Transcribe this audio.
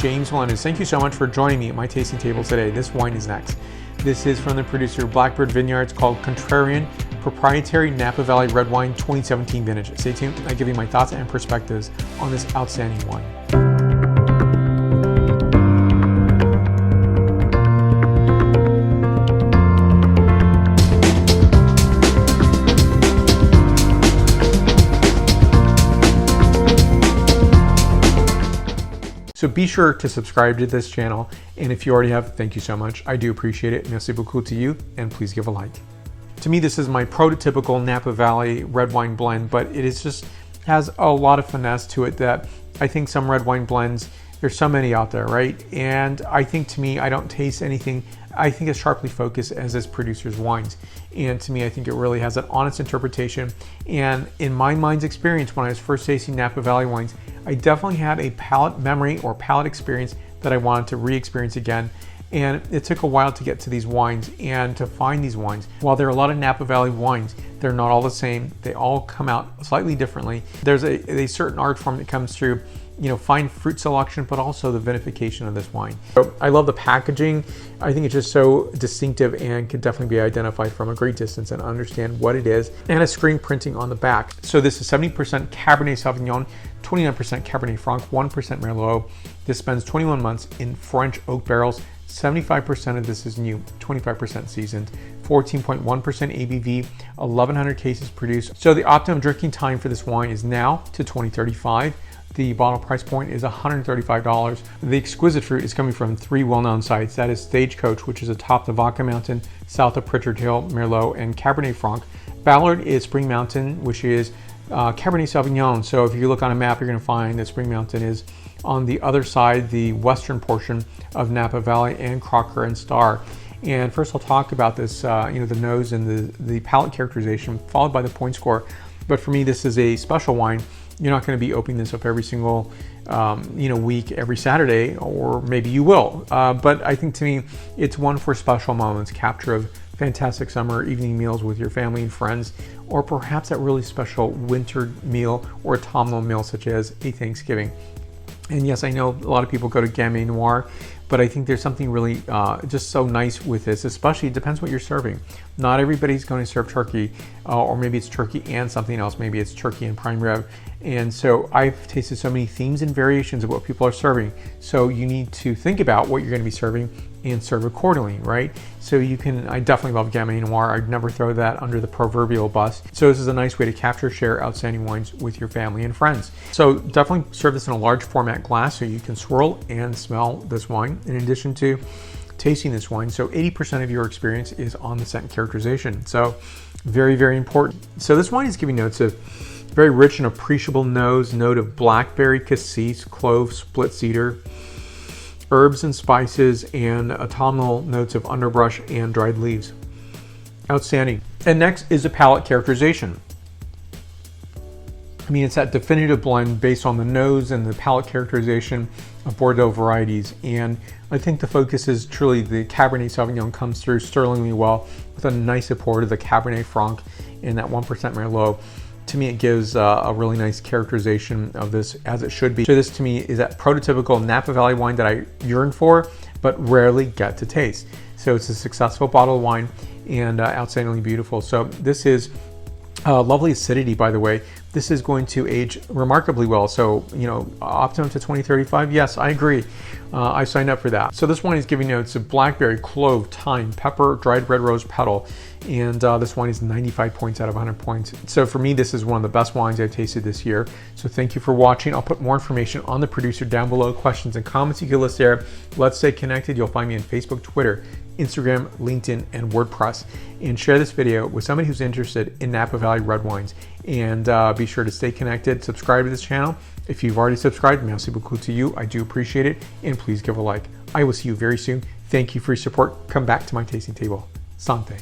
James Melendez, thank you so much for joining me at my tasting table today. This wine is next. This is from the producer Blackbird Vineyards called Contrarian Proprietary Napa Valley Red Wine 2017 vintage. Stay tuned, I give you my thoughts and perspectives on this outstanding wine. So be sure to subscribe to this channel, and if you already have, thank you so much. I do appreciate it. Merci beaucoup to you, and please give a like. To me, this is my prototypical Napa Valley red wine blend, but it is just has a lot of finesse to it that I think some red wine blends, there's so many out there, right? And I think to me, I don't taste anything, I think as sharply focused as this producer's wines. And to me, I think it really has an honest interpretation. And in my mind's experience, when I was first tasting Napa Valley wines, I definitely had a palate memory or palate experience that I wanted to re-experience again. And it took a while to get to these wines and to find these wines. While there are a lot of Napa Valley wines, they're not all the same. They all come out slightly differently. There's a certain art form that comes through, fine fruit selection, but also the vinification of this wine. So I love the packaging. I think it's just so distinctive and can definitely be identified from a great distance and understand what it is, and a screen printing on the back. So this is 70% Cabernet Sauvignon, 29% Cabernet Franc, 1% Merlot. This spends 21 months in French oak barrels. 75% of this is new, 25% seasoned, 14.1% ABV, 1,100 cases produced. So the optimum drinking time for this wine is now to 2035. The bottle price point is $135. The exquisite fruit is coming from 3 well-known sites. That is Stagecoach, which is atop the Vaca Mountain, south of Pritchard Hill, Merlot, and Cabernet Franc. Ballard is Spring Mountain, which is Cabernet Sauvignon. So if you look on a map, you're going to find that Spring Mountain is on the other side, the western portion of Napa Valley, and Crocker and Star. And first I'll talk about this, the nose and the palate characterization, followed by the point score. But for me, this is a special wine. You're not going to be opening this up every single week, every Saturday, or maybe you will. But I think to me, it's one for special moments, capture of fantastic summer evening meals with your family and friends, or perhaps that really special winter meal or autumnal meal such as a Thanksgiving. And yes, I know a lot of people go to Gamay Noir, but I think there's something really just so nice with this, especially it depends what you're serving. Not everybody's going to serve turkey, or maybe it's turkey and something else. Maybe it's turkey and prime rib. And so I've tasted so many themes and variations of what people are serving. So you need to think about what you're going to be serving and serve accordingly, right? So I definitely love Gamay Noir. I'd never throw that under the proverbial bus. So this is a nice way to capture, share outstanding wines with your family and friends. So definitely serve this in a large format glass so you can swirl and smell this wine in addition to tasting this wine. So 80% of your experience is on the scent characterization. So very, very important. So this wine is giving notes of very rich and appreciable note of blackberry, cassis, clove, split cedar, herbs and spices, and autumnal notes of underbrush and dried leaves. Outstanding. And next is the palate characterization. I mean, it's that definitive blend based on the nose and the palate characterization of Bordeaux varieties. And I think the focus is truly the Cabernet Sauvignon comes through sterlingly well with a nice support of the Cabernet Franc and that 1% Merlot. To me, it gives a really nice characterization of this, as it should be. So this to me is that prototypical Napa Valley wine that I yearn for, but rarely get to taste. So it's a successful bottle of wine and outstandingly beautiful. So this is lovely acidity, by the way. This is going to age remarkably well. So, optimum to 2035. Yes, I agree. I signed up for that. So this wine is giving notes of blackberry, clove, thyme, pepper, dried red rose petal. And this wine is 95 points out of 100 points. So for me, this is one of the best wines I've tasted this year. So thank you for watching. I'll put more information on the producer down below. Questions and comments you can list there. Let's stay connected. You'll find me on Facebook, Twitter, Instagram, LinkedIn, and WordPress. And share this video with somebody who's interested in Napa Valley red wines. And be sure to stay connected. Subscribe to this channel. If you've already subscribed, merci beaucoup to you. I do appreciate it. And please give a like. I will see you very soon. Thank you for your support. Come back to my tasting table. Santé.